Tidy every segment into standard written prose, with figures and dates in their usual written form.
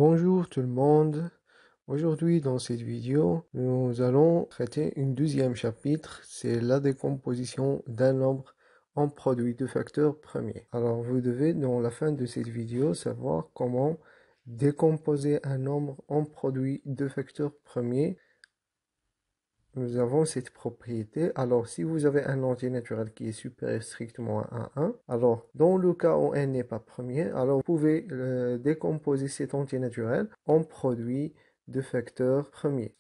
Bonjour tout le monde. Aujourd'hui dans cette vidéo, nous allons traiter une deuxième chapitre, c'est la décomposition d'un nombre en produit de facteurs premiers. Alors vous devez dans la fin de cette vidéo savoir comment décomposer un nombre en produit de facteurs premiers. Nous avons cette propriété. Alors, si vous avez un entier naturel qui est supérieur strictement à 1, alors dans le cas où n n'est pas premier, alors vous pouvez décomposer cet entier naturel en produit de facteurs premiers.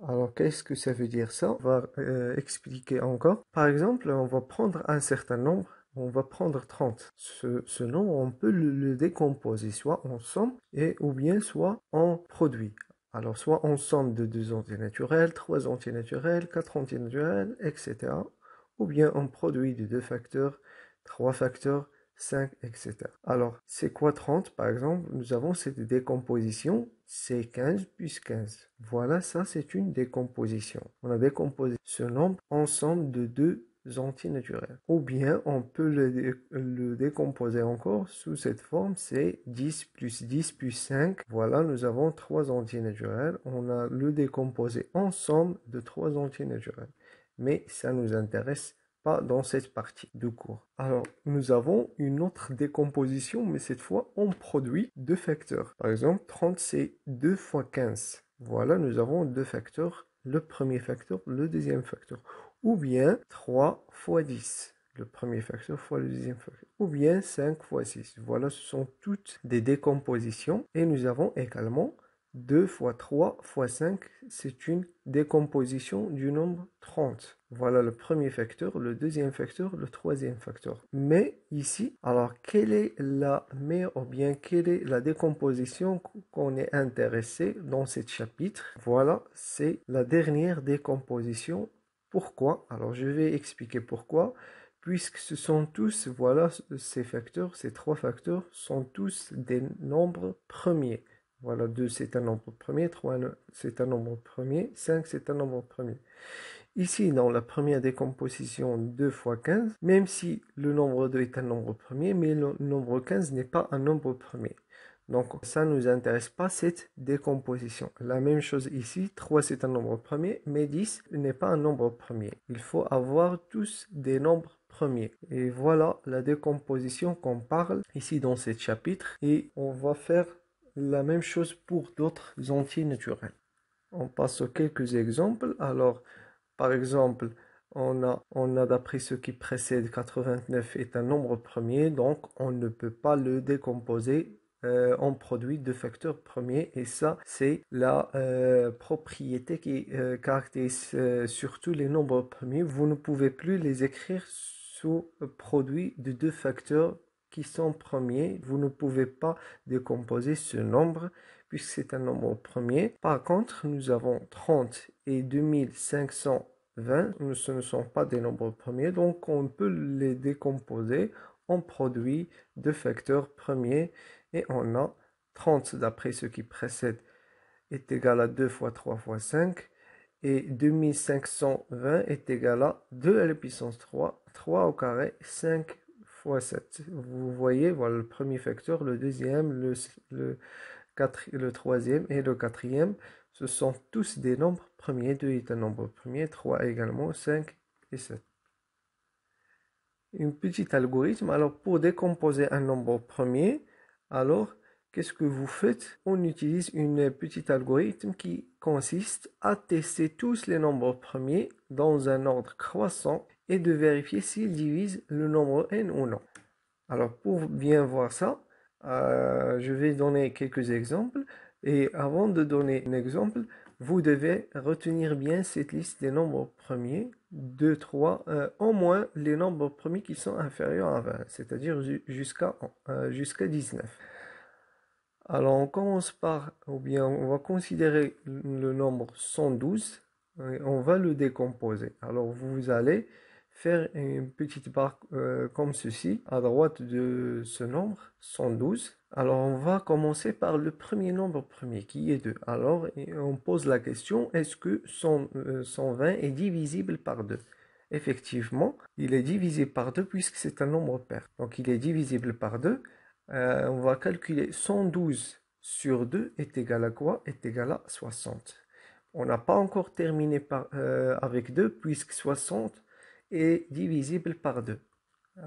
Alors, qu'est-ce que ça veut dire ça? On va expliquer encore. Par exemple, on va prendre un certain nombre. On va prendre 30. Ce nombre, on peut le décomposer soit en somme ou bien soit en produit. Alors, soit en somme de 2 entiers naturels, 3 entiers naturels, 4 entiers naturels, etc. Ou bien en produit de 2 facteurs, 3 facteurs, 5, etc. Alors, c'est quoi 30? Par exemple, nous avons cette décomposition, c'est 15 plus 15. Voilà, ça c'est une décomposition. On a décomposé ce nombre en somme de 2 entiers naturels. Ou bien, on peut le décomposer encore sous cette forme, c'est 10 plus 5. Voilà, nous avons 3 entiers naturels. On a le décomposé en somme de 3 entiers naturels. Mais ça nous intéresse pas dans cette partie de cours. Alors, nous avons une autre décomposition, mais cette fois, on produit deux facteurs. Par exemple, 30, c'est 2 fois 15. Voilà, nous avons deux facteurs, le premier facteur, le deuxième facteur. Ou bien 3 fois 10, le premier facteur fois le deuxième facteur. Ou bien 5 fois 6. Voilà, ce sont toutes des décompositions. Et nous avons également 2 fois 3 fois 5, c'est une décomposition du nombre 30. Voilà le premier facteur, le deuxième facteur, le troisième facteur. Mais ici, alors quelle est la meilleure ou bien quelle est la décomposition qu'on est intéressé dans ce chapitre? Voilà, c'est la dernière décomposition. Pourquoi? Alors je vais expliquer pourquoi. Puisque ce sont tous, voilà, ces facteurs, ces trois facteurs sont tous des nombres premiers. Voilà, 2 c'est un nombre premier, 3 c'est un nombre premier, 5 c'est un nombre premier. Ici, dans la première décomposition 2 fois 15, même si le nombre 2 est un nombre premier, mais le nombre 15 n'est pas un nombre premier. Donc ça ne nous intéresse pas cette décomposition. La même chose ici, 3 c'est un nombre premier, mais 10 n'est pas un nombre premier. Il faut avoir tous des nombres premiers. Et voilà la décomposition qu'on parle ici dans ce chapitre. Et on va faire la même chose pour d'autres entiers naturels. On passe aux quelques exemples. Alors, par exemple, on a d'après ce qui précède, 89 est un nombre premier, donc on ne peut pas le décomposer en produit de facteurs premiers. Et ça, c'est la propriété qui caractérise surtout les nombres premiers. Vous ne pouvez plus les écrire sous produit de deux facteurs qui sont premiers. Vous ne pouvez pas décomposer ce nombre puisque c'est un nombre premier. Par contre, nous avons 30 et 2520, ce ne sont pas des nombres premiers, donc on peut les décomposer en produits de facteurs premiers. Et on a 30 d'après ce qui précède est égal à 2 fois 3 fois 5. Et 2520 est égal à 2 à la puissance 3, 3 au carré, 5 fois 7. Vous voyez, voilà le premier facteur, le deuxième, le troisième et le quatrième. Ce sont tous des nombres premiers. 2 est un nombre premier, 3 également, 5 et 7. Une petite algorithme. Alors, pour décomposer un nombre premier, alors, qu'est-ce que vous faites? On utilise une petite algorithme qui consiste à tester tous les nombres premiers dans un ordre croissant et de vérifier s'ils divisent le nombre n ou non. Alors, pour bien voir ça, je vais donner quelques exemples. Et avant de donner un exemple, vous devez retenir bien cette liste des nombres premiers, 2, 3, au moins les nombres premiers qui sont inférieurs à 20, c'est-à-dire jusqu'à 19. Alors on commence par, ou bien on va considérer le nombre 112, et on va le décomposer. Alors vous allez faire une petite barre comme ceci, à droite de ce nombre, 112. Alors on va commencer par le premier nombre premier, qui est 2. Alors on pose la question, est-ce que 120 est divisible par 2? Effectivement, il est divisible par 2 puisque c'est un nombre pair. Donc il est divisible par 2. On va calculer 112 sur 2 est égal à quoi? Est égal à 60. On n'a pas encore terminé avec 2 puisque 60 est divisible par 2.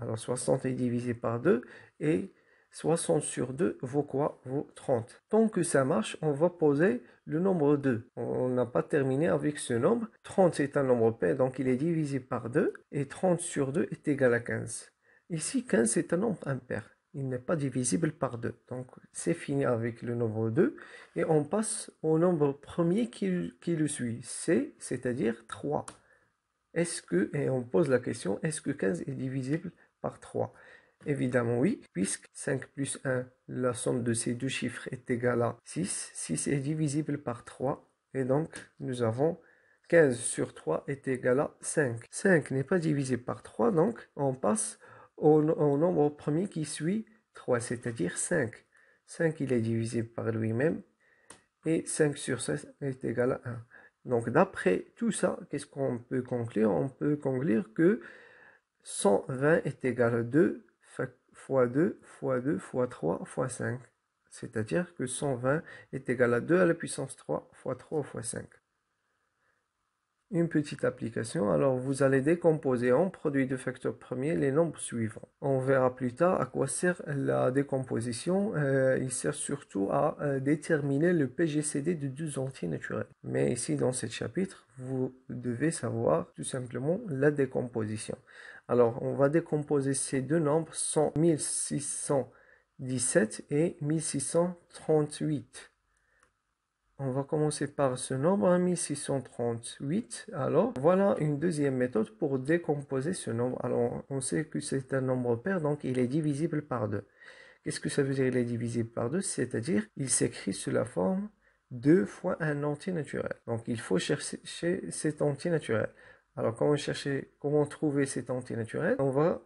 Alors 60 est divisé par 2 et 60 sur 2 vaut quoi? Vaut 30. Tant que ça marche, on va poser le nombre 2. On n'a pas terminé avec ce nombre. 30 c'est un nombre pair, donc il est divisé par 2 et 30 sur 2 est égal à 15. Ici, 15 c'est un nombre impair. Il n'est pas divisible par 2. Donc c'est fini avec le nombre 2 et on passe au nombre premier qui le suit. C'est-à-dire 3. Et on pose la question, est-ce que 15 est divisible par 3? Évidemment oui, puisque 5 plus 1, la somme de ces deux chiffres est égale à 6. 6 est divisible par 3, et donc nous avons 15 sur 3 est égal à 5. 5 n'est pas divisé par 3, donc on passe au nombre premier qui suit 3, c'est-à-dire 5. 5, il est divisible par lui-même, et 5 sur 16 est égal à 1. Donc, d'après tout ça, qu'est-ce qu'on peut conclure? On peut conclure que 120 est égal à 2 fois 2 fois 2 fois 3 fois 5. C'est-à-dire que 120 est égal à 2 à la puissance 3 fois 3 fois 5. Une petite application, alors vous allez décomposer en produit de facteur premier les nombres suivants. On verra plus tard à quoi sert la décomposition. Il sert surtout à déterminer le PGCD de deux entiers naturels. Mais ici dans ce chapitre, vous devez savoir tout simplement la décomposition. Alors on va décomposer ces deux nombres, sont 1617 et 1638. On va commencer par ce nombre, 1638. Alors, voilà une deuxième méthode pour décomposer ce nombre. Alors, on sait que c'est un nombre pair, donc il est divisible par 2. Qu'est-ce que ça veut dire il est divisible par 2? C'est-à-dire, il s'écrit sous la forme 2 fois un entier naturel. Donc, il faut chercher cet entier naturel. Alors, comment trouver cet entier naturel? On va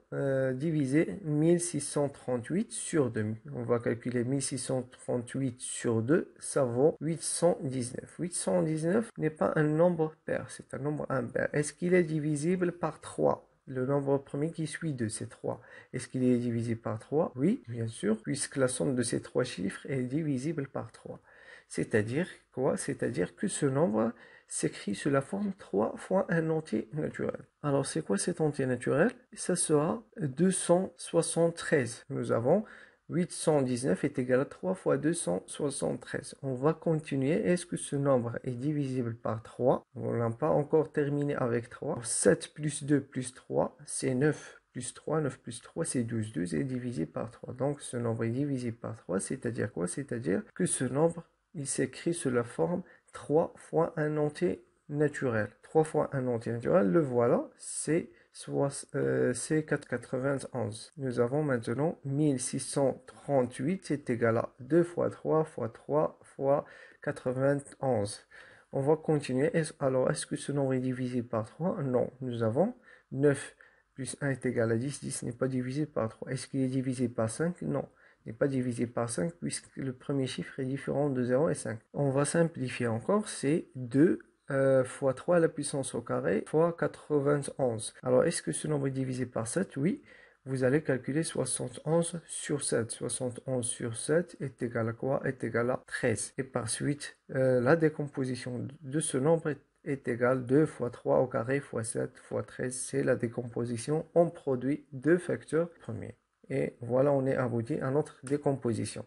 diviser 1638 sur 2. On va calculer 1638 sur 2, ça vaut 819. 819 n'est pas un nombre pair, c'est un nombre impair. Est-ce qu'il est divisible par 3? Le nombre premier qui suit 2, c'est 3. Est-ce qu'il est divisé par 3? Oui, bien sûr, puisque la somme de ces trois chiffres est divisible par 3. C'est-à-dire quoi? C'est-à-dire que ce nombre s'écrit sous la forme 3 fois un entier naturel. Alors, c'est quoi cet entier naturel? Ça sera 273. Nous avons 819 est égal à 3 fois 273. On va continuer. Est-ce que ce nombre est divisible par 3? On n'a pas encore terminé avec 3. 7 plus 2 plus 3, c'est 9 plus 3. 9 plus 3, c'est 12. 12 est divisé par 3. Donc, ce nombre est divisé par 3. C'est-à-dire quoi? C'est-à-dire que ce nombre, il s'écrit sous la forme 3 fois un entier naturel. 3 fois un entier naturel, le voilà, c'est 491. Nous avons maintenant 1638 est égal à 2 fois 3 fois 3 fois 91. On va continuer. Alors, est-ce que ce nombre est divisé par 3? Non. Nous avons 9 plus 1 est égal à 10. 10 n'est pas divisé par 3. Est-ce qu'il est divisé par 5? Non. N'est pas divisé par 5 puisque le premier chiffre est différent de 0 et 5. On va simplifier encore, c'est 2 fois 3 à la puissance au carré fois 91. Alors, est-ce que ce nombre est divisé par 7? Oui. Vous allez calculer 71 sur 7. 71 sur 7 est égal à quoi? Est égal à 13. Et par suite, la décomposition de ce nombre est égale 2 fois 3 au carré fois 7 fois 13. C'est la décomposition en produit de facteurs premiers. Et voilà, on est abouti à notre décomposition.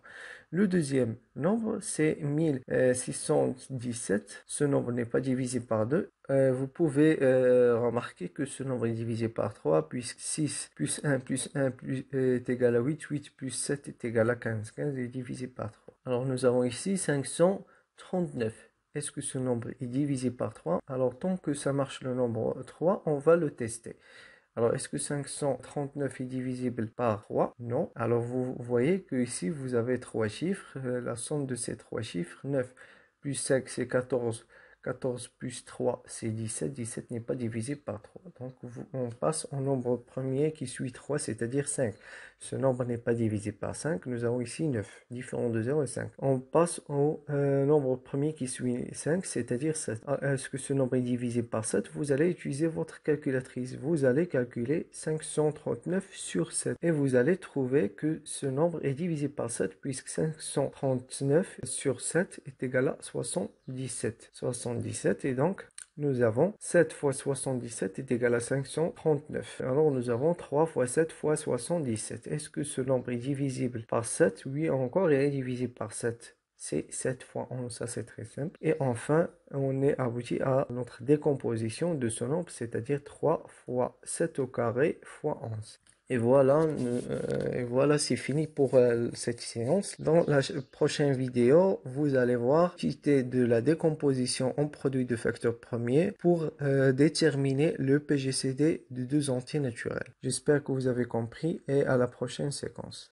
Le deuxième nombre, c'est 1617. Ce nombre n'est pas divisé par 2. Vous pouvez remarquer que ce nombre est divisé par 3, puisque 6 plus 1 plus 1 est égal à 8. 8 plus 7 est égal à 15. 15 est divisé par 3. Alors, nous avons ici 539. Est-ce que ce nombre est divisé par 3? Alors, tant que ça marche le nombre 3, on va le tester. Alors, est-ce que 539 est divisible par 3? Non. Alors, vous voyez que ici, vous avez trois chiffres. La somme de ces trois chiffres, 9 plus 5, c'est 14. 14 plus 3, c'est 17. 17 n'est pas divisé par 3. Donc, on passe au nombre premier qui suit 3, c'est-à-dire 5. Ce nombre n'est pas divisé par 5. Nous avons ici 9, différent de 0 et 5. On passe au nombre premier qui suit 5, c'est-à-dire 7. Est-ce que ce nombre est divisé par 7? Vous allez utiliser votre calculatrice. Vous allez calculer 539 sur 7. Et vous allez trouver que ce nombre est divisé par 7, puisque 539 sur 7 est égal à 77. 77, et donc nous avons 7 fois 77 est égal à 539. Alors nous avons 3 fois 7 fois 77. Est-ce que ce nombre est divisible par 7? Oui, encore, il est divisible par 7. C'est 7 fois 11, ça c'est très simple. Et enfin, on est abouti à notre décomposition de ce nombre, c'est-à-dire 3 fois 7 au carré fois 11. Et voilà, c'est fini pour cette séance. Dans la prochaine vidéo, vous allez voir l'utilité de la décomposition en produit de facteurs premiers pour déterminer le PGCD de deux entiers naturels. J'espère que vous avez compris et à la prochaine séquence.